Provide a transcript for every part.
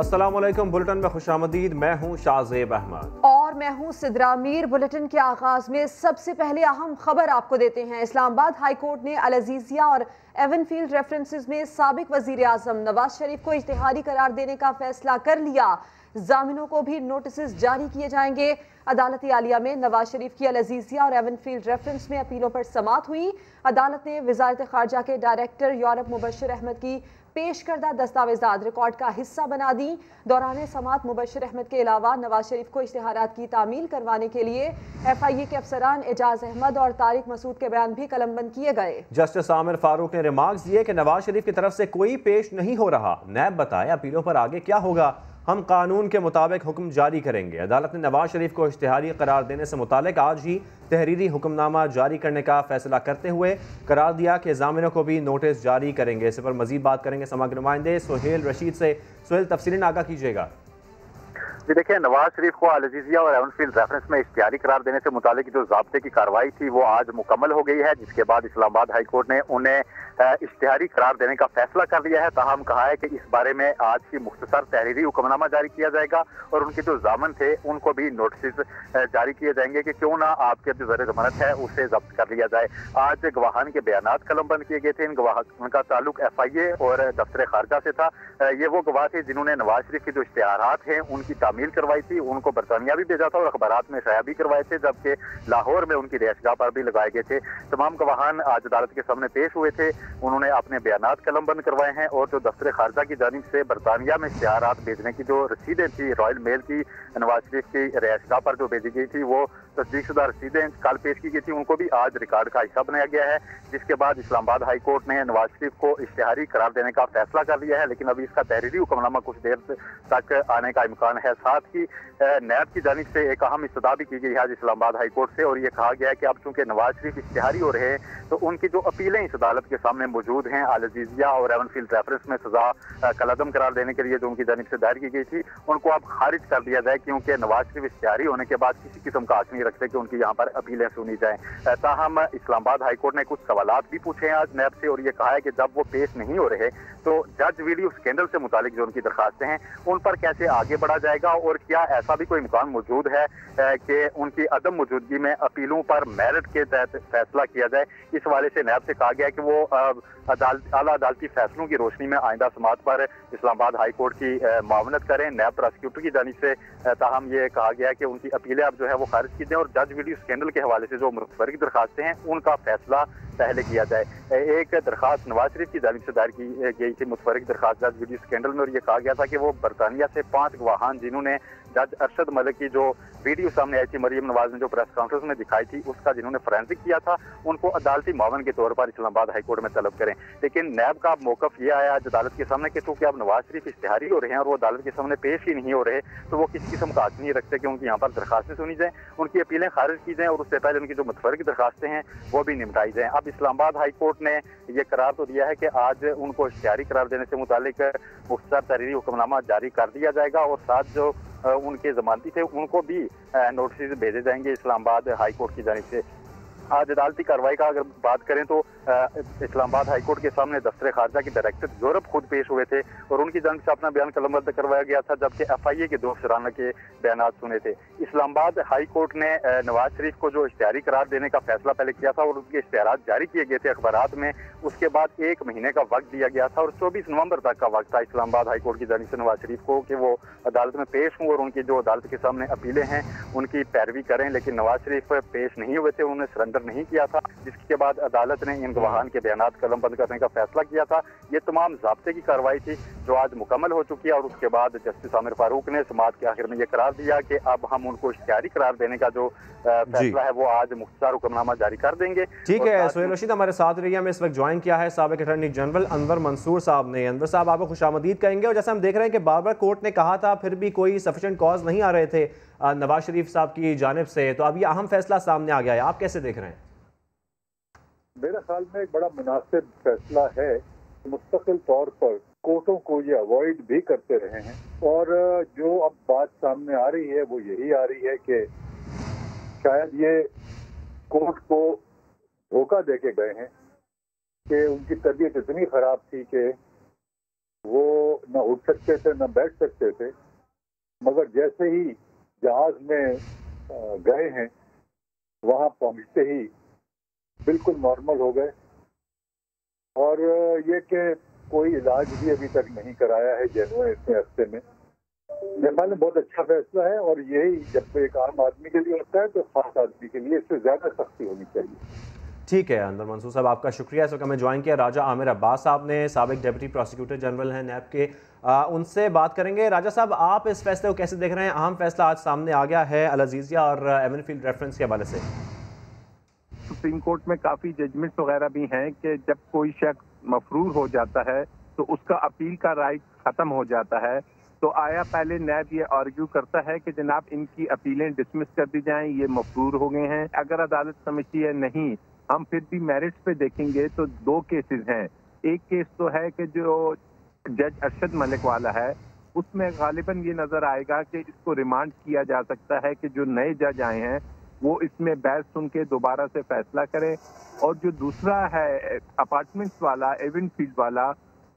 अस्सलाम वालेकुम। बुलेटिन में खुशामदीद। मैं हूं शाहजेब अहमद और मैं हूं सिद्रा मीर। बुलेटिन के आगाज में सबसे पहले अहम खबर आपको देते हैं। इस्लामाबाद हाई कोर्ट ने अल अजीजिया और एवनफील्ड रेफरेंसेस में साबिक वजीर आजम नवाज शरीफ को इश्तिहारी करार देने का फैसला कर लिया। जामिनों को भी नोटिस जारी किए जाएंगे। अदालत आलिया में नवाज शरीफ की अल अजीजिया और एवनफील्ड रेफरेंस में अपीलों पर समाअत हुई। अदालत ने वजारत खारजा के डायरेक्टर यूरोप मुबशर अहमद की पेश करदा दस्तावेजात रिकॉर्ड का हिस्सा बना दी। दौरान समाअत मुबशर अहमद के अलावा नवाज शरीफ को इश्तिहारात की तामील करवाने के लिए FIA के अफसरान एजाज अहमद और तारिक मसूद के बयान भी कलमबंद किए गए। जस्टिस आमिर फारूक ने रिमार्क्स दिए कि नवाज शरीफ की तरफ से कोई पेश नहीं हो रहा। नैब बताए अपीलों पर आगे क्या होगा, हम कानून के मुताबिक हुक्म जारी करेंगे। अदालत ने नवाज शरीफ को इश्तिहारी करार देने से मुतालिक आज ही तहरीरी हुक्मनामा जारी करने का फैसला करते हुए करार दिया कि जामिनों को भी नोटिस जारी करेंगे। इस पर मजीद बात करेंगे समा के नुमाइंदे सुहेल रशीद से। सुहेल, तफसीलन आगाह कीजिएगा। जी देखिए, नवाज शरीफ को अल अजीजिया और एवनफील्ड रेफरेंस में इख्तियारी करार देने से मुतालिक जो ज़ाब्ते की कार्रवाई थी वो आज मुकम्मल हो गई है, जिसके बाद इस्लामाबाद हाई कोर्ट ने उन्हें इश्तिहारी करार देने का फैसला कर लिया है। ताहम कहा है कि इस बारे में आज ही मुख्तसर तहरीरी हुक्मनामा जारी किया जाएगा और उनके जो जामन थे उनको भी नोटिस जारी किए जाएंगे कि क्यों ना आपके जो ज़र जमानत है उसे जब्त कर लिया जाए। आज गवाहान के बयानात कलमबंद किए गए थे। इन गवाहान का ताल्लुक FIA और दफ्तर खारजा से था। ये वो गवाह थे जिन्होंने नवाज शरीफ के जो इश्तिहारात हैं उनकी तामील करवाई थी, उनको बरतानिया भी भेजा था और अखबारात में शाया भी करवाए थे, जबकि लाहौर में उनकी रिहायशगाह पर भी लगाए गए थे। तमाम गवाहान आज अदालत के सामने पेश हुए थे। उन्होंने अपने बयानात कलमबंद करवाए हैं और जो दफ्तर खारजा की जानिब से बरतानिया में इश्तिहारात भेजने की जो रसीदें थी रॉयल मेल की नवाज शरीफ की रिहायशगाह पर जो भेजी गई थी वो तस्दीकशुदा रसीदें कल पेश की गई थी, उनको भी आज रिकॉर्ड का हिस्सा बनाया गया है। जिसके बाद इस्लामाबाद हाई कोर्ट ने नवाज शरीफ को इश्तिहारी करार देने का फैसला कर लिया है, लेकिन अभी इसका तहरीरी हुक्मनामा कुछ देर तक आने का इम्कान है। साथ ही नैब की जानिब से एक अहम इस्तदा भी की गई है आज इस्लामाबाद हाई कोर्ट से, और ये कहा गया है कि अब चूंकि नवाज शरीफ इश्तिहारी हो रहे हैं तो उनकी जो अपीलें इस अदालत के सामने मौजूद हैं अल अजीजिया और एवनफील्ड रेफरेंस में सजा कलअदम करार देने के लिए जो उनकी जानिब से दायर की गई थी उनको अब खारिज कर दिया जाए, क्योंकि नवाज शरीफ इश्तिहारी होने के बाद किसी किस्म का हक नहीं रखते कि उनकी यहाँ पर अपीलें सुनी जाएं। ताहम इस्लामाबाद हाई कोर्ट ने कुछ सवालात भी पूछे हैं आज नैब से, और ये कहा है कि जब वो पेश नहीं हो रहे तो जज वीडियो स्कैंडल से मुतालिक जो उनकी दरखास्तें हैं उन पर कैसे आगे बढ़ा जाएगा, और क्या ऐसा भी कोई इम्कान मौजूद है कि उनकी अदम मौजूदगी में अपीलों पर मेरिट के तहत फैसला किया जाए। इस हवाले से नैब से कहा गया कि वो आला अदालती फैसलों की रोशनी में आइंदा समात पर इस्लामाबाद हाई कोर्ट की मावनत करें। नैब प्रोसिक्यूटर की जानिब से ताहम ये कहा गया कि उनकी अपीलें अब जो है वो खारिज की दें और जज वीडियो स्कैंडल के हवाले से जो मुतफर्रिक दरखास्तें हैं उनका फैसला पहले किया जाए। एक दरखास्त नवाज शरीफ की जानिब से दायर की गई थी मुतफर्रिक दरखास्त जज वीडियो स्कैंडल में, और ये कहा गया था कि वो बरतानिया से 5 गवाहान जिन्होंने जज अरशद मलिक की जो वीडियो सामने आई थी मरियम नवाज ने जो प्रेस कॉन्फ्रेंस में दिखाई थी उसका जिन्होंने फोरेंसिक किया था उनको अदालती मावन के तौर पर इस्लामाबाद हाई कोर्ट में तलब करें। लेकिन नैब का मौकफ ये आया आज अदालत के सामने कि चूंकि अब नवाज शरीफ इश्तिहारी हो रहे हैं और वो अदालत के सामने पेश ही नहीं हो रहे तो वो किसी किस्म का हक नहीं रखते कि उनकी यहाँ पर दरखास्तें सुनी जाएं, उनकी अपीलें खारिज की जाएं और उससे पहले उनकी जो मुतफर्रिक दरखास्तें हैं वो भी निपटाई जाएं। अब इस्लामाबाद हाई कोर्ट ने यह करार तो दिया है कि आज उनको इश्तिहारी करार देने से मुतालिक मुख्तसर तहरीरी हुक्मनामा जारी कर दिया जाएगा और साथ जो उनके जमानती थे उनको भी नोटिस भेजे जाएंगे इस्लामाबाद हाई कोर्ट की जानिब से। आज अदालती कार्रवाई का अगर बात करें तो इस्लामाबाद हाई कोर्ट के सामने दफ्तर खारजा के डायरेक्टर यूरोप खुद पेश हुए थे और उनकी जानिब से अपना बयान कलमबंद करवाया गया था, जबकि FIA के 2 अफसरान के बयानात सुने थे। इस्लामाबाद हाई कोर्ट ने नवाज शरीफ को जो इश्तिहारी करार देने का फैसला पहले किया था और उनके इश्तिहारात जारी किए गए थे अखबारात में, उसके बाद 1 महीने का वक्त दिया गया था और 24 नवंबर तक का वक्त था इस्लामाबाद हाई कोर्ट की जानिब से नवाज शरीफ को कि वो अदालत में पेश हों और उनकी जो अदालत के सामने अपीलें हैं उनकी पैरवी करें। लेकिन नवाज शरीफ पेश नहीं हुए थे, उन्होंने सरेंडर नहीं किया था, जिसके बाद अदालत ने इन गवाहान के बयानात कलमबंद करने का फैसला किया था। ये तमाम ज़ाब्ते की कार्रवाई थी जो आज मुकम्मल हो चुकी है और उसके बाद जस्टिस आमिर फारूक ने समाअत के आखिर में ये करार दिया कि अब हम उनको इश्तिहारी करार देने का जो फैसला है वो आज मुख्तसर हुक्मनामा जारी कर देंगे। ठीक है, सुहेल रशीद हमारे साथ रहिए। हमें इस वक्त ज्वाइन किया है साबिक अटॉर्नी जनरल अनवर मंसूर साहब ने। अनवर साहब, आपको खुशामदीद कहेंगे। और जैसे हम देख रहे हैं कि बार बार कोर्ट ने कहा था फिर भी कोई सफिशिएंट कॉज नहीं आ रहे थे नवाज शरीफ साहब की जानिब से, तो अब ये अहम फैसला सामने आ गया है, आप कैसे देख रहे हैं? मेरे ख्याल में एक बड़ा मुनासिब फैसला है। मुस्तकिल तौर पर कोर्टों को ये अवॉइड भी करते रहे हैं और जो अब बात सामने आ रही है वो यही आ रही है कि शायद ये कोर्ट को धोखा देके गए हैं कि उनकी तबीयत इतनी खराब थी कि वो न उठ सकते थे न बैठ सकते थे, मगर जैसे ही जहाज में गए हैं वहाँ पहुँचते ही बिल्कुल नॉर्मल हो गए। और ये कि कोई इलाज भी अभी तक नहीं कराया है जेनुइन इतने अरसे में, मेरे ख्याल में बहुत अच्छा फैसला है। और यही जब एक आम आदमी के लिए होता है तो खास आदमी के लिए इससे ज़्यादा सख्ती होनी चाहिए। ठीक है अनवर मंसूर साहब, आपका शुक्रिया। इस वक्त हमें ज्वाइन किया राजा आमिर अब्बास साहब ने, साबिक डिप्टी प्रोसिक्यूटर जनरल हैं नैब के। उनसे बात करेंगे। राजा साहब, आप इस फैसले को कैसे देख रहे हैं? अहम फैसला आज सामने आ गया है अल अज़ीज़िया और एवनफील्ड रेफरेंस के हवाले से। सुप्रीम कोर्ट में काफ़ी जजमेंट्स वगैरह भी हैं कि जब कोई शख्स मफरूर हो जाता है तो उसका अपील का राइट ख़त्म हो जाता है। तो आया पहले नैब ये आर्ग्यू करता है कि जनाब इनकी अपीलें डिसमिस कर दी जाएं, ये मफरूर हो गए हैं। अगर अदालत समझती है नहीं हम फिर भी मेरिट्स पे देखेंगे तो दो केसेस हैं। एक केस तो है कि जो जज अरशद मलिक वाला है उसमें गालिबन ये नजर आएगा कि इसको रिमांड किया जा सकता है कि जो नए जज आए हैं वो इसमें बहस सुन के दोबारा से फैसला करें। और जो दूसरा है अपार्टमेंट्स वाला, एवनफील्ड वाला,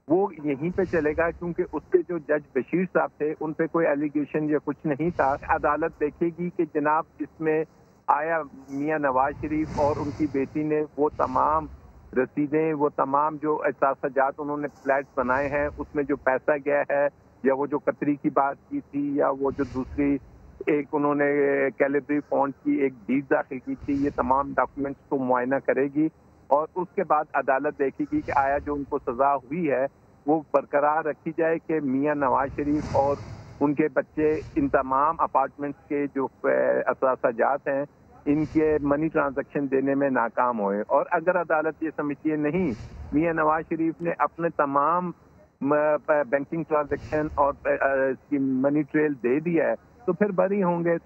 वो यहीं पे चलेगा क्योंकि उसके जो जज बशीर साहब थे उन पे कोई एलिगेशन या कुछ नहीं था। अदालत देखेगी कि जनाब इसमें आया मियां नवाज शरीफ और उनकी बेटी ने वो तमाम रसीदें, वो तमाम जो एहसासजात उन्होंने फ्लैट्स बनाए हैं उसमें जो पैसा गया है, या वो जो कतरी की बात की थी, या वो जो दूसरी एक उन्होंने कैलिब्री फॉन्ड की एक डीड दाखिल की थी, ये तमाम डॉक्यूमेंट्स को मुआयना करेगी। और उसके बाद अदालत देखेगी कि आया जो उनको सजा हुई है वो बरकरार रखी जाए कि मियां नवाज शरीफ और उनके बच्चे इन तमाम अपार्टमेंट्स के जो असासाजात हैं इनके मनी ट्रांजैक्शन देने में नाकाम हुए। और अगर अदालत ये समझती है नहीं मियां नवाज शरीफ ने अपने तमाम बैंकिंग ट्रांजैक्शन और इसकी मनी ट्रेल दे दिया है तो फिर बरी होंगे।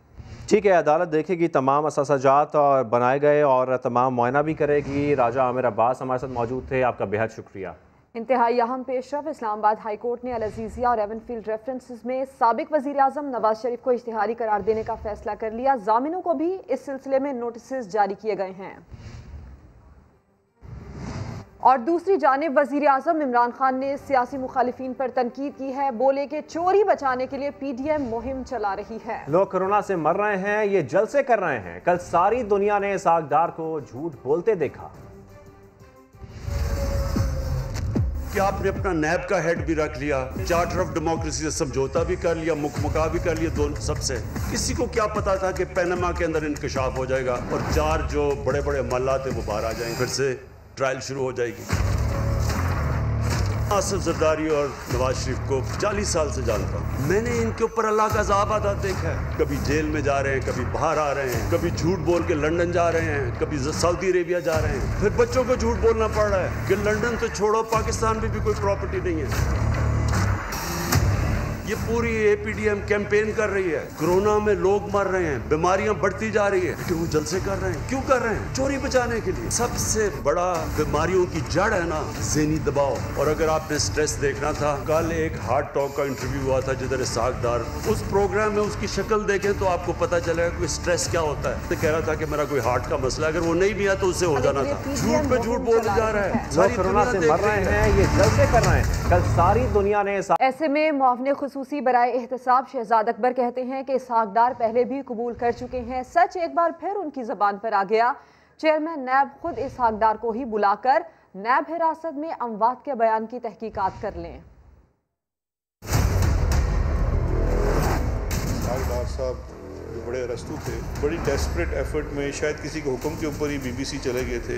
ठीक है, अदालत देखेगी तमाम असासाजात और बनाए गए और तमाम मुआयना भी करेगी। राजा आमिर अब्बास हमारे साथ मौजूद थे, आपका बेहद शुक्रिया। इंतहाई अहम पेशरफ इस्लामाबाद हाई कोर्ट ने अल अज़ीज़िया और एवनफील्ड रेफरेंसेस में साबिक वज़ीर आज़म नवाज शरीफ को इश्तिहारी करार देने का फैसला कर लिया। जामिनों को भी इस सिलसिले में नोटिस जारी किए गए हैं। और दूसरी जानिब वज़ीर आज़म इमरान खान ने सियासी मुखालिफिन पर तनकीद की है। बोले कि चोरी बचाने के लिए PDM मुहिम चला रही है। लोग कोरोना से मर रहे हैं, ये जलसे कर रहे हैं। कल सारी दुनिया ने सागदार को झूठ बोलते देखा। कि आपने अपना नैब का हेड भी रख लिया, चार्टर ऑफ डेमोक्रेसी से समझौता भी कर लिया, मुकमुका भी कर लिया दोनों सबसे। किसी को क्या पता था कि पैनामा के अंदर इंकशाफ हो जाएगा और 4 जो बड़े बड़े अमलात हैं वो बाहर आ जाएंगे, फिर से ट्रायल शुरू हो जाएगी। आसिफ जरदारी और नवाज शरीफ को 40 साल से जानता हूँ। मैंने इनके ऊपर अल्लाह का अज़ाब आता देखा है। कभी जेल में जा रहे हैं, कभी बाहर आ रहे हैं, कभी झूठ बोल के लंदन जा रहे हैं, कभी सऊदी अरेबिया जा रहे हैं। फिर बच्चों को झूठ बोलना पड़ रहा है कि लंदन तो छोड़ो, पाकिस्तान में भी कोई प्रॉपर्टी नहीं है। ये पूरी APDM कैंपेन कर रही है। कोरोना में लोग मर रहे हैं, बीमारियां बढ़ती जा रही है, लेकिन वो जलसे कर रहे हैं। क्यों कर रहे हैं? चोरी बचाने के लिए। सबसे बड़ा बीमारियों की जड़ है ना ज़हनी दबाव। और अगर आपने स्ट्रेस देखना था, कल एक हार्ट टॉक का इंटरव्यू हुआ था जिधर सागदार, उस प्रोग्राम में उसकी शक्ल देखें तो आपको पता चलेगा कि स्ट्रेस क्या होता है। तो कह रहा था कि मेरा कोई हार्ट का मसला, अगर वो नहीं भी है तो उससे हो जाना था। झूठ पे झूठ बोल जा रहा है। लोग कोरोना से मर रहे हैं, ये जलसे कर रहे हैं। कल सारी दुनिया ने ऐसे में मुआवने खुसूसी बराए एहतसाब शहजाद अकबर कहते हैं कि इसहाकदार पहले भी कबूल कर चुके हैं। सच एक बार फिर उनकी जबान पर आ गया। चेयरमैन नैब खुद इसहाकदार को ही बुलाकर नैब हिरासत में अमवात के बयान की तहकीकात कर लें। इसहाकदार साहब जो बड़े अरस्तू थे, बड़ी डेस्परेट एफर्ट में शायद किसी के हुक्म के ऊपर ही BBC चले गए थे।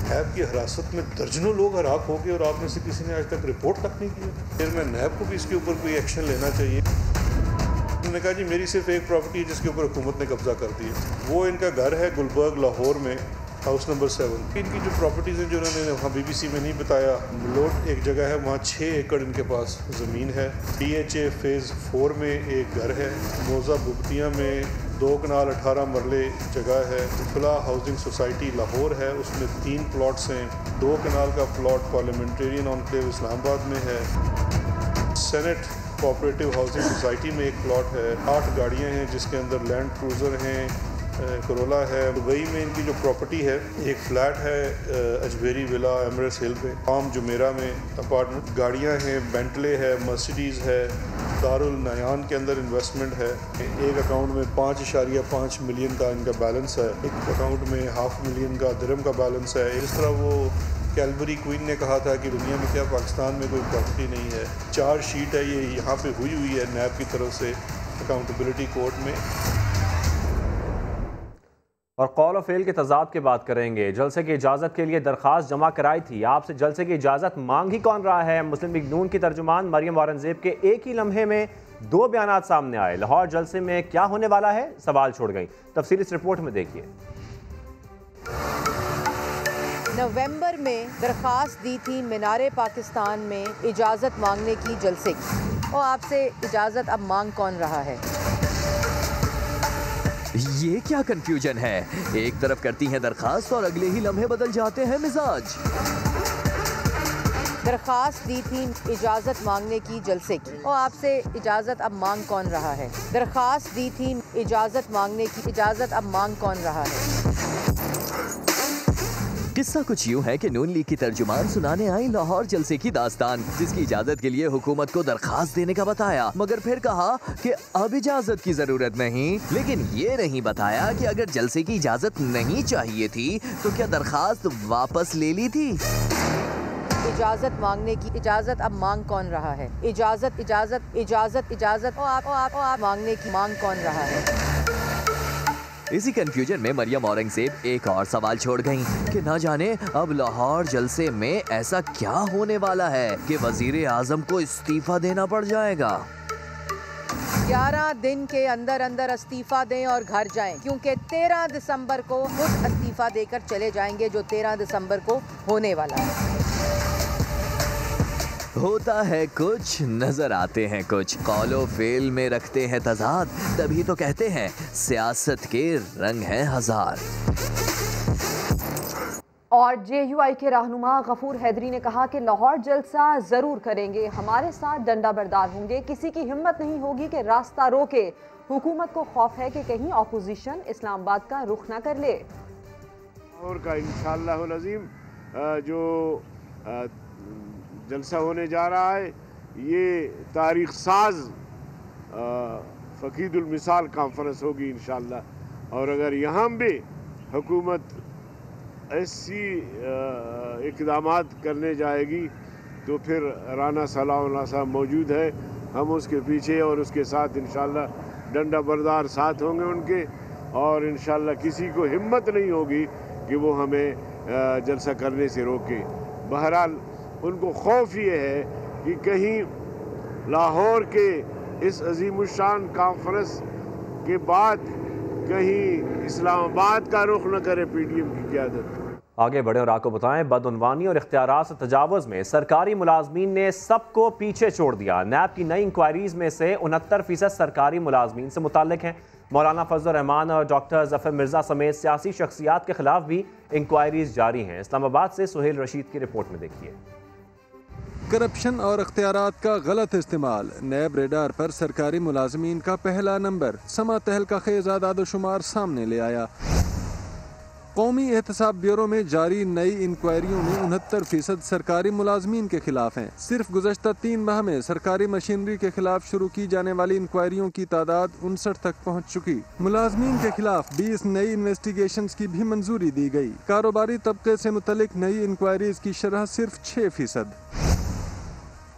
नैब की हिरासत में दर्जनों लोग हराक हो गए और आप में से किसी ने आज तक रिपोर्ट तक नहीं की। फिर मैं नैब को भी इसके ऊपर कोई एक्शन लेना चाहिए। उन्होंने कहा जी मेरी सिर्फ एक प्रॉपर्टी है जिसके ऊपर हुकूमत ने कब्जा कर दिया, वो इनका घर है गुलबर्ग लाहौर में, हाउस नंबर 7। इनकी जो प्रॉपर्टीज़ हैं जो उन्होंने वहाँ BBC में नहीं बताया, मलोट एक जगह है वहाँ 6 एकड़ इनके पास ज़मीन है। DHA फेज़ 4 में एक घर है। मोज़ा बुगतिया में 2 कनाल 18 मरले जगह है। खुला हाउसिंग सोसाइटी लाहौर है, उसमें 3 प्लॉट्स हैं। 2 कनाल का प्लॉट पार्लियामेंटेरियन एनक्लेव इस्लामाबाद में है। सेनेट कोऑपरेटिव हाउसिंग सोसाइटी में एक प्लॉट है। 8 गाड़ियाँ हैं जिसके अंदर लैंड क्रूज़र हैं, करोला है। दुबई में इनकी जो प्रॉपर्टी है, एक फ्लैट है अजमेरी विला एमरेट्स हिल पे, पाम जुमेरा में अपार्टमेंट, गाड़ियाँ हैं, बेंटले है, मर्सिडीज़ है, दारुल नयान के अंदर इन्वेस्टमेंट है। एक अकाउंट में 5.5 मिलियन का इनका बैलेंस है, एक अकाउंट में 500,000 का दिरहम का बैलेंस है। इस तरह वो कैलबरी क्वीन ने कहा था कि दुनिया में क्या पाकिस्तान में कोई प्रॉपर्टी नहीं है। चार्जशीट है ये यहाँ पे हुई है नैब की तरफ से अकाउंटेबिलिटी कोर्ट में। और कौल और फेल के तजाद की बात करेंगे। जलसे की इजाज़त के लिए दरख्वास्त जमा कराई थी, आपसे जलसे की इजाज़त मांग ही कौन रहा है? मुस्लिम लीग नून की तर्जुमान मरियम औरंगजेब के एक ही लम्हे में 2 बयानात सामने आए। लाहौर जलसे में क्या होने वाला है, सवाल छोड़ गई। तफसील इस रिपोर्ट में देखिए। नवंबर में दरख्वास्त दी थी मीनारे पाकिस्तान में इजाज़त मांगने की जलसे की, और आपसे इजाज़त अब मांग कौन रहा है? ये क्या कंफ्यूजन है? एक तरफ करती हैं दरखास्त और अगले ही लम्हे बदल जाते हैं मिजाज। दरख्वास्त दी थी इजाज़त मांगने की जलसे की, और आपसे इजाज़त अब मांग कौन रहा है? दरख्वास्त दी थी इजाज़त मांगने की, इजाज़त अब मांग कौन रहा है? किस्सा कुछ यूं है कि नून लीग की तर्जुमान सुनाने आई लाहौर जलसे की दास्तान, जिसकी इजाजत के लिए हुकूमत को दरखास्त देने का बताया, मगर फिर कहा कि अब इजाजत की जरूरत नहीं। लेकिन ये नहीं बताया कि अगर जलसे की इजाजत नहीं चाहिए थी तो क्या दरखास्त वापस ले ली थी? इजाज़त मांगने की इजाज़त अब मांग कौन रहा है? इजाज़त इजाज़त इजाज़त इजाज़त और आप मांगने की मांग कौन रहा है? इसी कंफ्यूजन में मरियम औरंगजेब एक और सवाल छोड़ गईं कि ना जाने अब लाहौर जलसे में ऐसा क्या होने वाला है कि वजीर आजम को इस्तीफा देना पड़ जाएगा। 11 दिन के अंदर अंदर इस्तीफा दें और घर जाएं, क्योंकि 13 दिसंबर को खुद इस्तीफा देकर चले जाएंगे, जो 13 दिसंबर को होने वाला है। होता है कुछ, नजर आते हैं कुछ, कौलो फेल में रखते हैं तजाद, तभी तो कहते हैं सियासत के रंग हैं हजार। और JUI के रहनुमा गफूर हैदरी ने कहा कि लाहौर जलसा जरूर करेंगे, हमारे साथ डंडा बरदार होंगे, किसी की हिम्मत नहीं होगी कि रास्ता रोके। हुकूमत को खौफ है कि कहीं अपोजिशन इस्लामाबाद का रुख ना कर ले। और का इंशाअल्लाह अज़ीम जो जलसा होने जा रहा है, ये तारीख साज फ़कीदुल मिसाल कॉन्फ्रेंस होगी इंशाअल्लाह। और अगर यहाँ भी हुकूमत ऐसी इक़दामात करने जाएगी तो फिर राना सलाउल्लाह साहब मौजूद है, हम उसके पीछे और उसके साथ इंशाअल्लाह डंडा बरदार साथ होंगे उनके, और इंशाअल्लाह किसी को हिम्मत नहीं होगी कि वो हमें जलसा करने से रोके। बहरहाल उनको खौफ ये है कि कहीं लाहौर के इस अजीमुशान कॉन्फ्रेंस के बाद कहीं इस्लामाबाद का रुख न करे PTM की क़यादत। आगे बढ़े और आपको बताएं, बदउनवानी और इख्तियारात से तजावुज़ में सरकारी मुलाजमीन ने सबको पीछे छोड़ दिया। नैब की नई इंक्वायरीज़ में से 69% सरकारी मुलाजमीन से मुताल्लिक हैं। मौलाना फजल रहमान और डॉक्टर जफर मिर्ज़ा समेत सियासी शख्सियात के खिलाफ भी इंक्वायरीज जारी हैं। इस्लामाबाद से सुहेल रशीद की रिपोर्ट में देखिए। करप्शन और इख्तियारात का गलत इस्तेमाल, नैब रेडार पर सरकारी मुलाजमीन का पहला नंबर, समा तहलका खेज आदादोशुमार सामने ले आया। कौमी एहतसाब ब्यूरो में जारी नई इंक्वायरियों में 69% सरकारी मुलाजमीन के खिलाफ हैं। सिर्फ गुज़श्ता 3 माह में सरकारी मशीनरी के खिलाफ शुरू की जाने वाली इंक्वायरियों की तादाद 59 तक पहुँच चुकी। मुलाजमीन के खिलाफ 20 नई इन्वेस्टिगेशंस की भी मंजूरी दी गई। कारोबारी तबके से मुतल्लिक नई इंक्वायरीज की शरह सिर्फ 6%।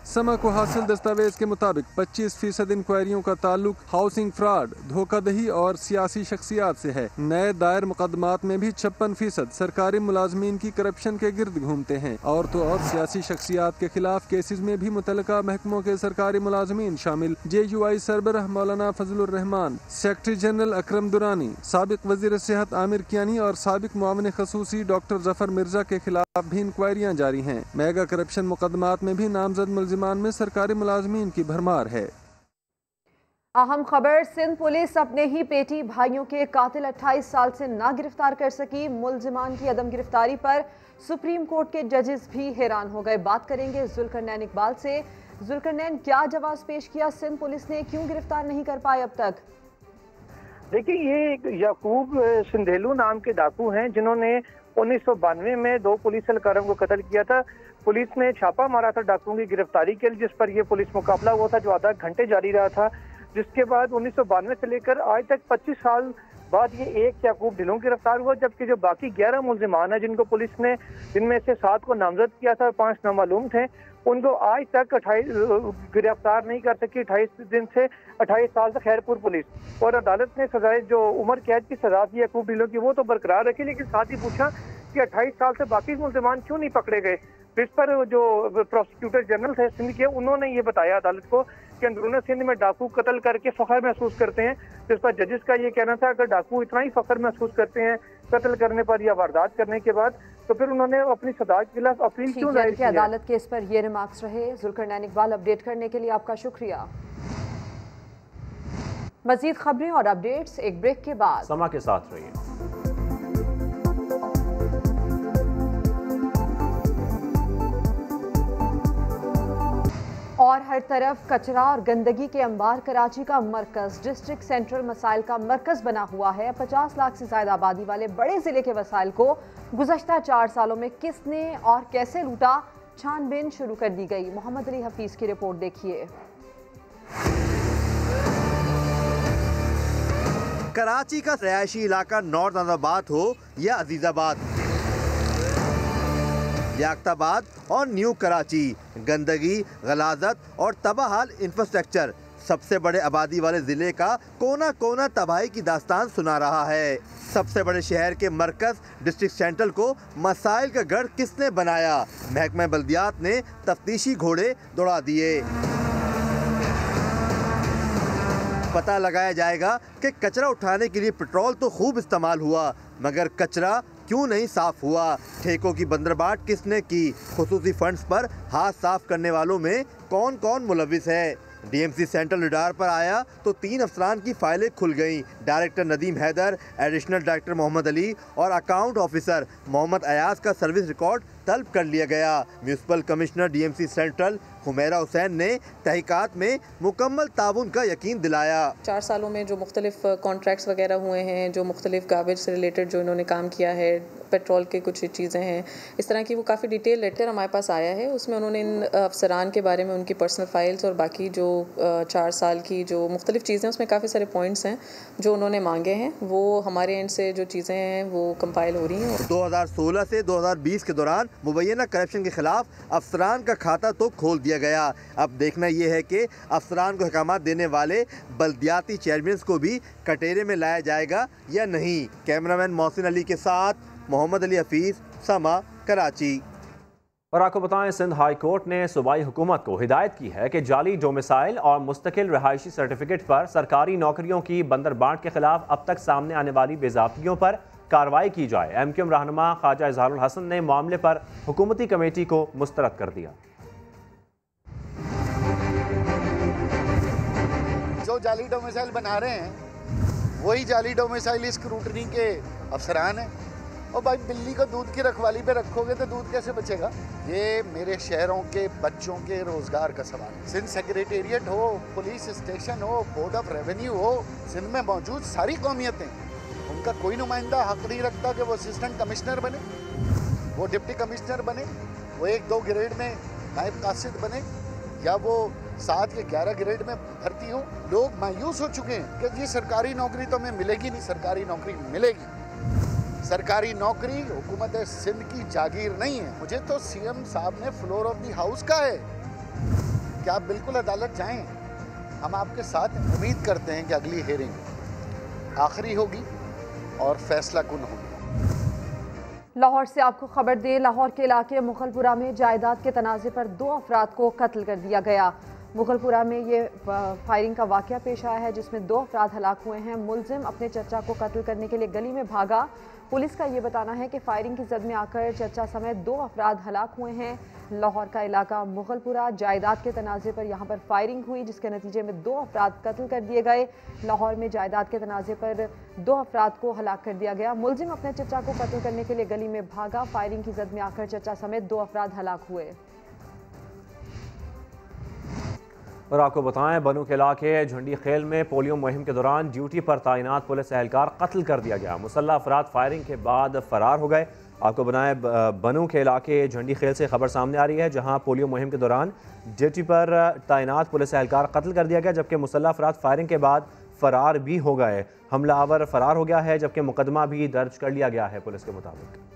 समा को हासिल दस्तावेज के मुताबिक 25% इंक्वायरियों का ताल्लुक हाउसिंग फ्रॉड, धोखाधड़ी और सियासी शख्सियात से है। नए दायर मुकदमात में भी 56% सरकारी मुलाजमीन की करप्शन के गिर्द घूमते हैं। और तो और सियासी शख्सियात के खिलाफ केसेज में भी मुतल्लिका महकमों के सरकारी मुलाजमीन शामिल। JUI सरबराह मौलाना फजलुर रहमान, सेक्रेटरी जनरल अकरम दुरानी, साबिक वजीर सेहत आमिर कियानी और साबिक मुआविन खसूसी डॉक्टर जफर मिर्जा के खिलाफ भी इंक्वायरियाँ जारी हैं। मेगा करप्शन मुकदमात में भी नामजद मुलजिमान में सरकारी मुलाजमीन की भरमार है। अहम खबर, सिंध पुलिस अपने ही पेटी भाइयों के कातिल 28 साल से ना गिरफ्तार कर सकी। मुलजिमान की अदम गिरफ्तारी पर सुप्रीम कोर्ट के जजेस भी हैरान हो गए। बात करेंगे जुल्करनैन इकबाल से। जुल्करनैन, क्या जवाब पेश किया सिंध पुलिस ने, क्यों गिरफ्तार नहीं कर पाए अब तक? देखिए, ये याकूब सिंधेलू नाम के डाकू हैं जिन्होंने 1992 में 2 पुलिस एहलकारों को कत्ल किया था। पुलिस ने छापा मारा था डाकुओं की गिरफ्तारी के लिए, जिस पर यह पुलिस मुकाबला हुआ था जो आधा घंटे जारी रहा था। जिसके बाद 1992 से लेकर आज तक 25 साल बाद ये एक याकूब ढिल्लों गिरफ्तार हुआ, जबकि जो बाकी 11 मुल्जिमान हैं जिनको पुलिस ने, जिनमें से 7 को नामजद किया था, 5 नामालूम थे, उनको आज तक 28 गिरफ्तार नहीं कर सकी। 28 साल से खैरपुर पुलिस और अदालत ने सजाए जो उम्र कैद की सजा थी याकूब ढिल्लों की वो तो बरकरार रखी, लेकिन साथ ही पूछा कि 28 साल से बाकी मुल्जिमान क्यों नहीं पकड़े गए। इस पर जो प्रोसिक्यूटर जनरल थे सिंध के, उन्होंने ये बताया अदालत को कि अंदरूनी सिंध में डाकू कत्ल करके फख्र महसूस करते हैं। जिस पर जजेस का ये कहना था अगर डाकू इतना ही फख्र महसूस करते हैं कत्ल करने पर या वारदात करने के बाद, तो फिर उन्होंने अपनी सजा के खिलाफ अपील क्यों दायर की? अदालत के इस पर ये रिमार्क्स रहे। जुल्करनैन इकबाल, अपडेट करने के लिए आपका शुक्रिया। मजीद खबरें और अपडेट्स एक ब्रेक के बाद। समा के साथ रहिए। और हर तरफ कचरा और गंदगी के अंबार कराची का मरकज डिस्ट्रिक्ट सेंट्रल मसाइल का मरकज बना हुआ है। 50 लाख से ज्यादा आबादी वाले बड़े जिले के वसाइल को गुज़श्ता 4 सालों में किसने और कैसे लूटा, छानबीन शुरू कर दी गई। मोहम्मद अली हफीज की रिपोर्ट देखिए। कराची का रिहायशी इलाका नॉर्थ नाजाबाद हो या अजीजाबाद, लियाकताबाद और न्यू कराची, गंदगी, गलाजत और तबाहाल इंफ्रास्ट्रक्चर सबसे बड़े आबादी वाले जिले का कोना कोना तबाही की दास्तान सुना रहा है। सबसे बड़े शहर के मरकज डिस्ट्रिक्ट सेंट्रल को मसाइल का गढ़ किसने बनाया? महकमा बल्दियात ने तफ्तीशी घोड़े दौड़ा दिए। पता लगाया जाएगा कि कचरा उठाने के लिए पेट्रोल तो खूब इस्तेमाल हुआ, मगर कचरा क्यों नहीं साफ हुआ? ठेकों की बंदरबाट किसने की? खुसूसी फंड्स पर हाथ साफ करने वालों में कौन कौन मुलविस है? डीएमसी सेंट्रल रडार पर आया तो 3 अफसरान की फाइलें खुल गईं। Director Nadeem Haider, additional director Mohammad Ali और अकाउंट ऑफिसर मोहम्मद अयाज का सर्विस रिकॉर्ड तलब कर लिया गया। Municipal commissioner DMC central Humaira Hussain ने तहकीकात में मुकम्मल ताउन का यकीन दिलाया। 4 सालों में जो मुख्तलिफ कॉन्ट्रैक्ट्स वगैरह हुए हैं, जो मुख्तलिफ गार्बेज से रिलेटेड जो इन्होंने काम किया है, पेट्रोल के कुछ चीज़ें हैं, इस तरह की वो काफ़ी डिटेल लेटर हमारे पास आया है। उसमें उन्होंने इन अफसरान के बारे में उनकी पर्सनल फाइल्स और बाकी जो 4 साल की जो मुख्तलिफ चीज़ें, उसमें काफ़ी सारे पॉइंट्स हैं जो उन्होंने मांगे हैं। वो हमारे एंड से जो चीज़ें हैं वो कंपाइल हो रही हैं। 2016 से 2020 के दौरान मुबैना करप्शन के खिलाफ अफसरान का खाता तो खोल दिया गया। अब देखना यह है कि अफसरान को अहकामात देने वाले बल्दियाती चेयरमैन को भी कटेरे में लाया जाएगा या नहीं। कैमरामैन मोहसिन अली के साथ मोहम्मद अली हफीज, समा, कराची। और आपको बताएं, सिंध हाई कोर्ट ने सूबाई हुकूमत को हिदायत की है कि जाली डोमिसाइल और मुस्तकिल रहायशी सर्टिफिकेट पर सरकारी नौकरियों की बंदरबांट के खिलाफ अब तक सामने आने वाली बेज़ाब्तियों पर कार्रवाई की जाए। एमक्यूएम रहनुमा ख्वाजा इजहारुल हसन ने मामले पर हुकूमती कमेटी को मुस्तरद कर दिया। जो जाली डोमिसाइल बना रहे हैं वही जाली डोमिसाइल स्क्रूटनी के अफसरान हैं। और भाई बिल्ली को दूध की रखवाली पे रखोगे तो दूध कैसे बचेगा? ये मेरे शहरों के बच्चों के रोजगार का सवाल है। सिंध सेक्रेटेरिएट हो, पुलिस स्टेशन हो, बोर्ड ऑफ रेवेन्यू हो, सिंध में मौजूद सारी कौमियतें, उनका कोई नुमाइंदा हक नहीं रखता कि वो असिस्टेंट कमिश्नर बने, वो डिप्टी कमिश्नर बने, वो 1-2 ग्रेड में नायब कासिद बने, या वो 7 या 11 ग्रेड में भर्ती हो। लोग मायूस हो चुके हैं कि ये सरकारी नौकरी तो हमें मिलेगी नहीं। सरकारी नौकरी मिलेगी। सरकारी नौकरी हुकूमत सिंध की जागीर नहीं है। मुझे तो सीएम साहब ने फ्लोर ऑफ द हाउस का है कि आप बिल्कुल अदालत जाएं, हम आपके साथ हैं। उम्मीद करते हैं कि अगली हेयरिंग आखिरी होगी और फैसला कुन होगी। लाहौर से आपको खबर दें, लाहौर के इलाके मुगलपुरा में जायदाद के तनाज़े पर 2 अफराद को कत्ल कर दिया गया। मुगलपुरा में ये फायरिंग का वाक़या पेश आया है जिसमें 2 अफराद हलाक हुए हैं। मुलजिम अपने चचा को कत्ल करने के लिए गली में भागा। पुलिस का ये बताना है कि फायरिंग की जद में आकर चचा समेत 2 अफराद हलाक हुए हैं। लाहौर का इलाका मुगलपुरा, जायदाद के तनाज़े पर यहाँ पर फायरिंग हुई जिसके नतीजे में 2 अफराद कत्ल कर दिए गए। लाहौर में जायदाद के तनाज़े पर 2 अफराद को हलाक कर दिया गया। मुलजिम अपने चचा को कत्ल करने के लिए गली में भागा। फायरिंग की जद में आकर चचा समेत 2 अफराद हलाक हुए। और आपको बताएं, बनू के इलाके झंडी खेल में पोलियो मुहिम के दौरान ड्यूटी पर तैनात पुलिस एहलकार कत्ल कर दिया गया। मुसल्लह अफराद फायरिंग के बाद फरार हो गए। आपको बताएं, बनू के इलाके झंडी खेल से खबर सामने आ रही है, जहां पोलियो मुहिम के दौरान ड्यूटी पर तैनात पुलिस एहलकार कत्ल कर दिया गया, जबकि मुसल्लह अफराद फायरिंग के बाद फरार भी हो गए। हमलावर फरार हो गया है, जबकि मुकदमा भी दर्ज कर लिया गया है पुलिस के मुताबिक।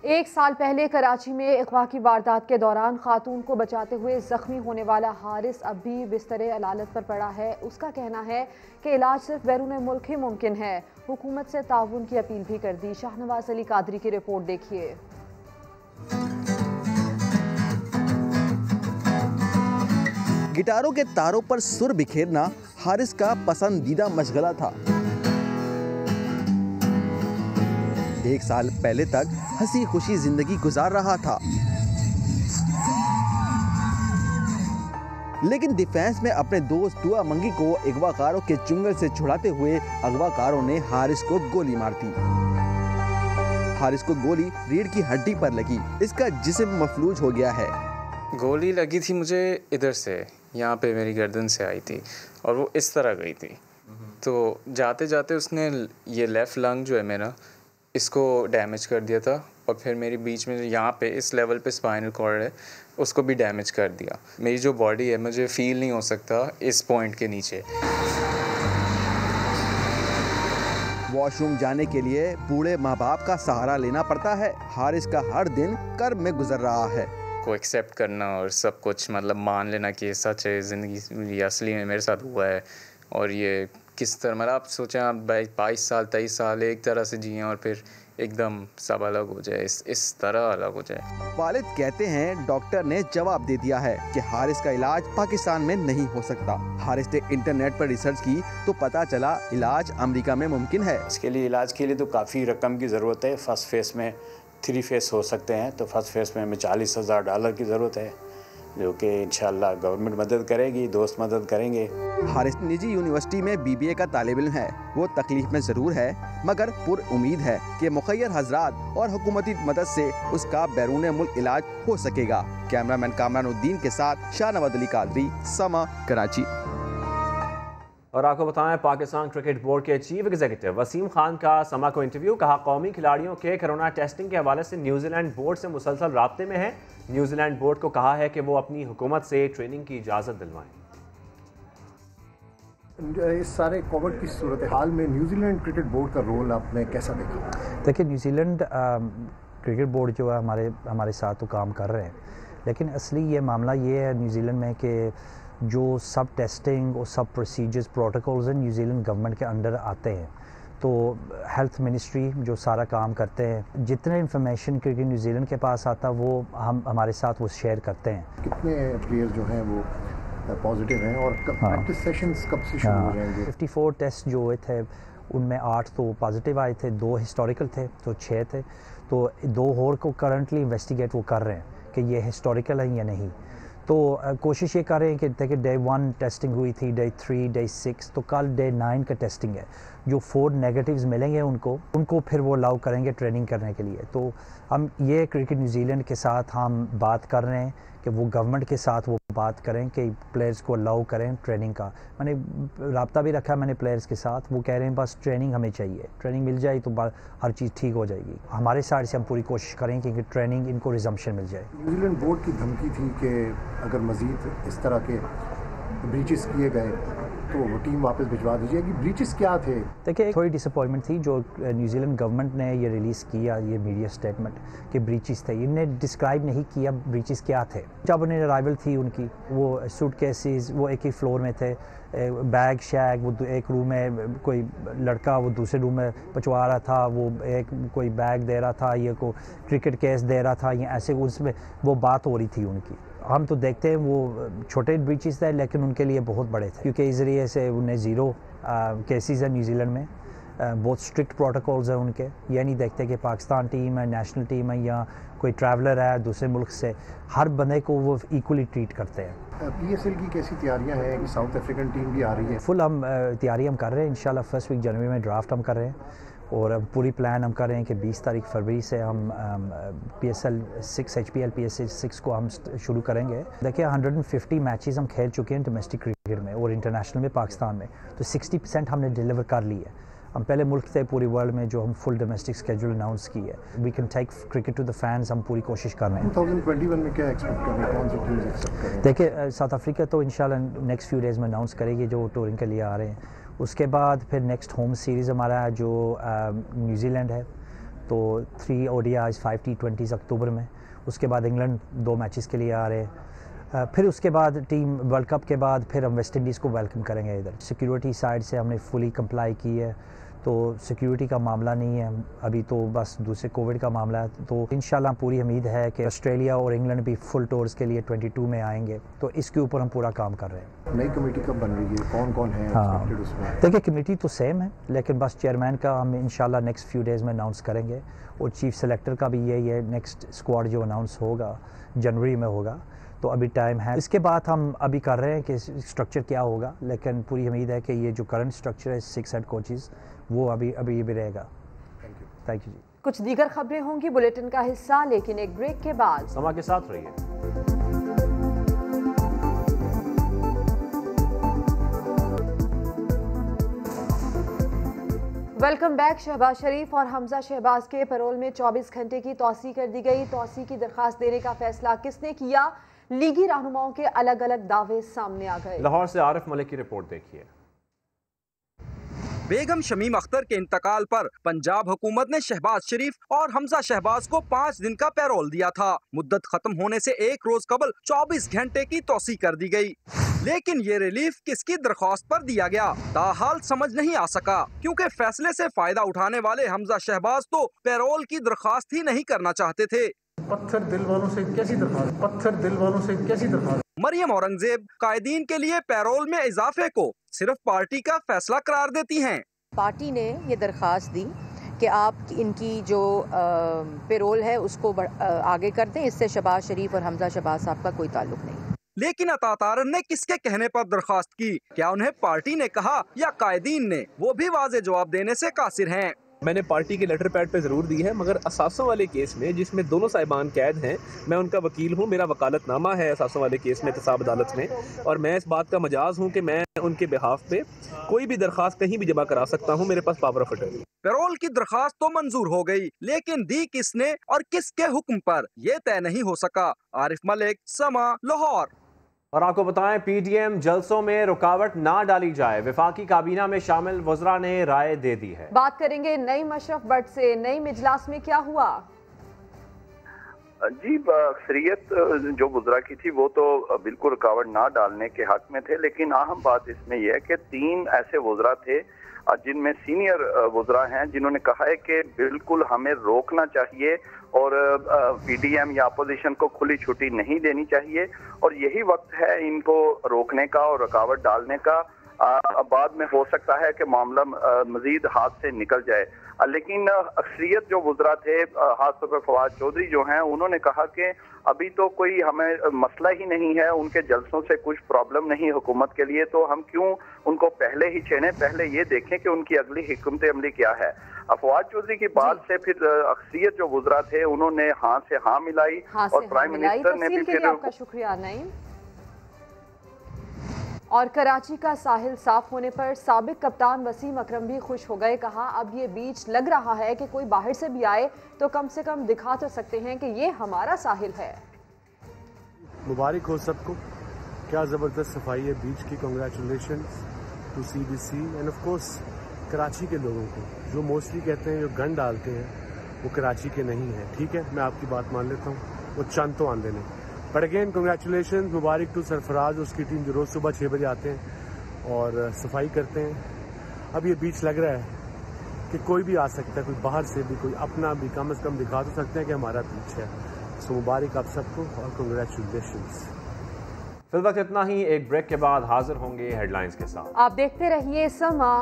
एक साल पहले कराची में अगवा की वारदात के दौरान खातून को बचाते हुए जख्मी होने वाला हारिस अब भी बिस्तरे अदालत पर पड़ा है। उसका कहना है कि इलाज सिर्फ बैरून मुल्क ही मुमकिन है। हुकूमत से ताउन की अपील भी कर दी। शाहनवाज अली कादरी की रिपोर्ट देखिए। गिटारों के तारों पर सुर बिखेरना हारिस का पसंदीदा मशगला था। एक साल पहले तक हंसी खुशी जिंदगी गुजार रहा था, लेकिन डिफेंस में अपने दोस्त दुआ मंगी को अगवाकारों के चुंगल से छुड़ाते हुए अगवाकारों ने हारिस को गोली मार दी। हारिस को गोली रीढ़ की हड्डी पर लगी। इसका जिस्म मफलूज हो गया है। गोली लगी थी मुझे इधर से, यहाँ पे मेरी गर्दन से आई थी और वो इस तरह गई थी। तो जाते जाते उसने ये लेफ़्ट लंग जो है मेरा, इसको डैमेज कर दिया था, और फिर मेरी बीच में यहाँ पे इस लेवल पे स्पाइनल कॉर्ड है, उसको भी डैमेज कर दिया। मेरी जो बॉडी है, मुझे फील नहीं हो सकता इस पॉइंट के नीचे। वॉशरूम जाने के लिए बूढ़े माँ बाप का सहारा लेना पड़ता है। हारिस का हर दिन कर्ब में गुजर रहा है। को एक्सेप्ट करना और सब कुछ मतलब मान लेना कि सच है, ज़िंदगी ये असली में मेरे साथ हुआ है। और ये किस तरह मतलब आप सोचें, आप 22 साल 23 साल एक तरह से जिए और फिर एकदम सब अलग हो जाए, इस तरह अलग हो जाए। वालिद कहते हैं डॉक्टर ने जवाब दे दिया है कि हारिस का इलाज पाकिस्तान में नहीं हो सकता। हारिस ने इंटरनेट पर रिसर्च की तो पता चला इलाज अमेरिका में मुमकिन है। इसके लिए इलाज के लिए तो काफ़ी रकम की ज़रूरत है। फर्स्ट फेस में 3 फेस हो सकते हैं, तो फर्स्ट फेस में हमें $40,000 की ज़रूरत है, जो कि इंशाल्लाह गवर्नमेंट मदद करेगी, दोस्त मदद करेंगे। हारिस निजी यूनिवर्सिटी में BBA का तालिब इल्म है। वो तकलीफ में ज़रूर है, मगर पुर उम्मीद है कि मुखय्यर हजरात और हुकूमती मदद से उसका बैरून मुल्क इलाज हो सकेगा। कैमरामैन कामरानुद्दीन के साथ शाहनवाज अली कादरी, समा, कराची। और आपको बताएं, पाकिस्तान क्रिकेट बोर्ड के चीफ एग्जीक्यूटिव वसीम खान का समा को इंटरव्यू। कहा, कौमी खिलाड़ियों के कोरोना टेस्टिंग के हवाले से न्यूजीलैंड बोर्ड से मुसलसल राब्ते में है। न्यूजीलैंड बोर्ड को कहा है कि वो अपनी हुकूमत से ट्रेनिंग की इजाज़त दिलवाएं। इस सारे कोविड की सूरत हाल में न्यूजीलैंड क्रिकेट बोर्ड का रोल आपने कैसा देखा? देखिए, न्यूजीलैंड क्रिकेट बोर्ड जो है हमारे साथ तो काम कर रहे हैं, लेकिन असली ये मामला ये है न्यूजीलैंड में कि जो सब टेस्टिंग और सब प्रोसीजर्स प्रोटोकॉल्स हैं न्यूजीलैंड गवर्नमेंट के अंडर आते हैं। तो हेल्थ मिनिस्ट्री जो सारा काम करते हैं, जितने इन्फॉर्मेशन क्योंकि न्यूजीलैंड के पास आता वो हम हमारे साथ वो शेयर करते हैं। कितने प्लेयर जो हैं वो पॉजिटिव हैं और प्रैक्टिस सेशंस कब से शुरू हो जाएंगे? 54 टेस्ट जो हुए थे उनमें 8 तो पॉजिटिव आए थे, 2 हिस्टोरिकल थे, तो 6 थे। तो 2 और को करंटली इन्वेस्टिगेट वो कर रहे हैं कि ये हिस्टोरिकल है या नहीं। तो कोशिश ये कर रहे हैं कि देखिए डे 1 टेस्टिंग हुई थी, डे 3, डे 6, तो कल डे 9 का टेस्टिंग है। जो 4 नेगेटिव्स मिलेंगे उनको फिर वो अलाउ करेंगे ट्रेनिंग करने के लिए। तो हम ये क्रिकेट न्यूजीलैंड के साथ हम बात कर रहे हैं कि वो गवर्नमेंट के साथ वो बात करें कि प्लेयर्स को अलाउ करें ट्रेनिंग का। मैंने रब्ता भी रखा है मैंने प्लेयर्स के साथ, वो कह रहे हैं बस ट्रेनिंग हमें चाहिए, ट्रेनिंग मिल जाए तो हर चीज़ ठीक हो जाएगी। हमारे साइड से हम पूरी कोशिश करेंगे कि ट्रेनिंग इनको रिजम्पशन मिल जाए। न्यूजीलैंड बोर्ड की धमकी थी कि अगर मज़ीद इस तरह के ब्रीचेस किए गए तो वो टीम वापस भिजवा दी जाएगी। ब्रीचेस क्या थे? देखिए, थोड़ी डिसअपॉइंटमेंट थी जो न्यूजीलैंड गवर्नमेंट ने ये रिलीज़ किया ये मीडिया स्टेटमेंट कि ब्रीचेस थे। इन्हें डिस्क्राइब नहीं किया ब्रीचेस क्या थे। जब उन्हें अराइवल थी उनकी, वो सूटकेसेस वो एक ही फ्लोर में थे, बैग शैग, वो एक रूम में कोई लड़का वो दूसरे रूम में पहुँचवा रहा था, वो एक कोई बैग दे रहा था, ये को क्रिकेट केस दे रहा था, या ऐसे उसमें वो बात हो रही थी उनकी। हम तो देखते हैं वो छोटे ब्रीचेस थे लेकिन उनके लिए बहुत बड़े थे, क्योंकि इस ज़रिए से उन्हें 0 केसेस हैं न्यूजीलैंड में। बहुत स्ट्रिक्ट प्रोटोकॉल्स हैं उनके। ये नहीं देखते कि पाकिस्तान टीम है, नेशनल टीम है, या कोई ट्रैवलर है दूसरे मुल्क से, हर बंदे को वो इक्वली ट्रीट करते हैं। PSL की कैसी तैयारियां हैं कि साउथ अफ्रीकन टीम भी आ रही है? फुल हम तैयारी हम कर रहे हैं। इंशाल्लाह 1 वीक जनवरी में ड्राफ्ट हम कर रहे हैं। और अब पूरी प्लान हम कर रहे हैं कि 20 तारीख फरवरी से हम PSL 6 HPL PSL 6 को हम शुरू करेंगे। देखिए 150 मैचेस हम खेल चुके हैं डोमेस्टिक क्रिकेट में और इंटरनेशनल में पाकिस्तान में, तो 60% हमने डिलीवर कर ली है। हम पहले मुल्क थे पूरी वर्ल्ड में जो हम फुल डोमेस्टिक स्केड्यूल अनाउंस की है। We can take cricket to the fans, हम पूरी कोशिश कर रहे हैं। 2021 में क्या एक्सपेक्ट कर रहे हैं, कौन सी टीम्स एक्सपेक्ट कर रहे हैं? देखिए साउथ अफ्रीका तो इंशाल्लाह नेक्स्ट फ्यू डेज़ में अनाउंस करेगी जो टूरिंग के लिए आ रहे हैं। उसके बाद फिर नेक्स्ट होम सीरीज़ हमारा है जो न्यूजीलैंड है, तो 3 ODIs 5 T20s अक्टूबर में। उसके बाद इंग्लैंड 2 मैचेस के लिए आ रहे हैं। फिर उसके बाद टीम वर्ल्ड कप के बाद फिर हम वेस्ट इंडीज़ को वेलकम करेंगे इधर। सिक्योरिटी साइड से हमने फुली कंप्लाई की है, तो सिक्योरिटी का मामला नहीं है अभी, तो बस दूसरे कोविड का मामला है। तो इंशाल्लाह पूरी उम्मीद है कि ऑस्ट्रेलिया और इंग्लैंड भी फुल टूर्स के लिए 22 में आएंगे, तो इसके ऊपर हम पूरा काम कर रहे हैं। नई कमेटी कब बन रही है, कौन कौन है एक्सपेक्टेड उसमें? देखिए कमेटी तो सेम है, लेकिन बस चेयरमैन का हम इंशाल्लाह नेक्स्ट फ्यू डेज़ में अनाउंस करेंगे, और चीफ सेलेक्टर का भी यही है। नेक्स्ट स्क्वाड जो अनाउंस होगा जनवरी में होगा, तो अभी टाइम है। इसके बाद हम अभी कर रहे हैं कि स्ट्रक्चर क्या होगा, लेकिन पूरी उम्मीद है कि ये जो करंट स्ट्रक्चर है 6 हेड कोचेस वो अभी भी रहेगा। थैंक यू जी। कुछ दीगर खबरें होंगी बुलेटिन का हिस्सा, लेकिन एक ब्रेक के बाद। समा के साथ रहिए। Welcome back. शहबाज शरीफ और हमजा शहबाज के पैरोल में 24 घंटे की तौसी कर दी गई। तौसी की दरखास्त देने का फैसला किसने किया? लीगी रहनुमाओं के अलग अलग दावे सामने आ गए। लाहौर से आरिफ मलिक की रिपोर्ट देखिए। बेगम शमीम अख्तर के इंतकाल पर पंजाब हुकूमत ने शहबाज शरीफ और हमजा शहबाज को 5 दिन का पैरोल दिया था। मुद्दत खत्म होने से 1 रोज कबल 24 घंटे की तौसी कर दी गई, लेकिन ये रिलीफ किसकी दरख्वास्त पर दिया गया ताहाल समझ नहीं आ सका, क्योंकि फैसले से फायदा उठाने वाले हमजा शहबाज तो पैरोल की दरख्वास्त ही नहीं करना चाहते थे। पत्थर दिल वालों से कैसी दरख्वास्त? मरियम औरंगजेब कायदीन के लिए पैरोल में इजाफे को सिर्फ पार्टी का फैसला करार देती हैं। पार्टी ने ये दरख्वास्त दी कि आप इनकी जो पैरोल है उसको आगे कर दें, इससे शहबाज शरीफ और हमजा शहबाज साहब का कोई ताल्लुक नहीं। लेकिन अता तारन ने किसके कहने पर दरख्वास्त की? क्या उन्हें पार्टी ने कहा या कायदीन ने? वो भी वाज़े जवाब देने से कासिर हैं। मैंने पार्टी के लेटर पैड पे ज़रूर दी है, मगर असासों वाले केस में जिसमें दोनों साहिबान कैद हैं, मैं उनका वकील हूँ, मेरा वकालतनामा है असासों वाले केस में एहतसाब अदालत में, और मैं इस बात का मजाज हूँ कि मैं उनके बिहाफ पे कोई भी दरख्वास्त कहीं भी जमा करा सकता हूँ। मेरे पास पावर ऑफ अटर्नी। पैरोल की दरख्वास्त तो मंजूर हो गई, लेकिन दी किसने और किसके हुक्म पर, ये तय नहीं हो सका। आरिफ मलिक, समा, लाहौर। और आपको बताएं, PDM जलसों में रुकावट ना डाली जाए, वफाकी काबीना में शामिल वज़रा ने राय दे दी है। बात करेंगे नईम अशरफ भट्ट से। नईम, इजलास में क्या हुआ? जी, अक्सरियत जो वज़रा की थी वो तो बिल्कुल रुकावट ना डालने के हक में थे, लेकिन अहम बात इसमें यह है कि 3 ऐसे वज़रा थे जिनमें सीनियर वज़रा हैं जिन्होंने कहा है कि बिल्कुल हमें रोकना चाहिए और PDM या अपोजिशन को खुली छुट्टी नहीं देनी चाहिए, और यही वक्त है इनको रोकने का और रुकावट डालने का। बाद में हो सकता है कि मामला मजीद हाथ से निकल जाए, लेकिन अक्सरियत जो वज़रा थे, खासतौर पर फवाद चौधरी जो हैं, उन्होंने कहा कि अभी तो कोई हमें मसला ही नहीं है, उनके जलसों से कुछ प्रॉब्लम नहीं हुकूमत के लिए, तो हम क्यों उनको पहले ही छेड़ें, पहले ये देखें कि उनकी अगली हिकमत अमली क्या है। फवाद चौधरी की बात से फिर अक्सरियत जो वज़रा थे उन्होंने हाँ से हाँ मिलाई, और प्राइम मिनिस्टर ने भी फिर। आपका शुक्रिया नईम। और कराची का साहिल साफ होने पर साबिक कप्तान वसीम अकरम भी खुश हो गए। कहा अब ये बीच लग रहा है कि कोई बाहर से भी आए तो कम से कम दिखा तो सकते हैं कि ये हमारा साहिल है। मुबारक हो सबको, क्या ज़बरदस्त सफाई है बीच की। Congratulations to CBC and of course Karachi के लोगों को, जो मोस्टली कहते हैं जो गन डालते हैं वो कराची के नहीं हैं। ठीक है, मैं आपकी बात मान लेता हूँ, वो चंद तो आंदे नहीं, बट अगेन कांग्रेचुलेशन, मुबारक टू सरफराज, उसकी टीम जो रोज़ सुबह 6 बजे आते हैं और सफाई करते हैं। अब ये बीच लग रहा है कि कोई भी आ सकता है, कोई बाहर से भी, कोई अपना भी, कम से कम दिखा तो सकते हैं कि हमारा बीच है। सो मुबारक आप सबको और कांग्रेचुलेशंस। फिल वक्त इतना ही, एक ब्रेक के बाद हाजिर होंगे हेडलाइंस के साथ। आप देखते रहिए समा।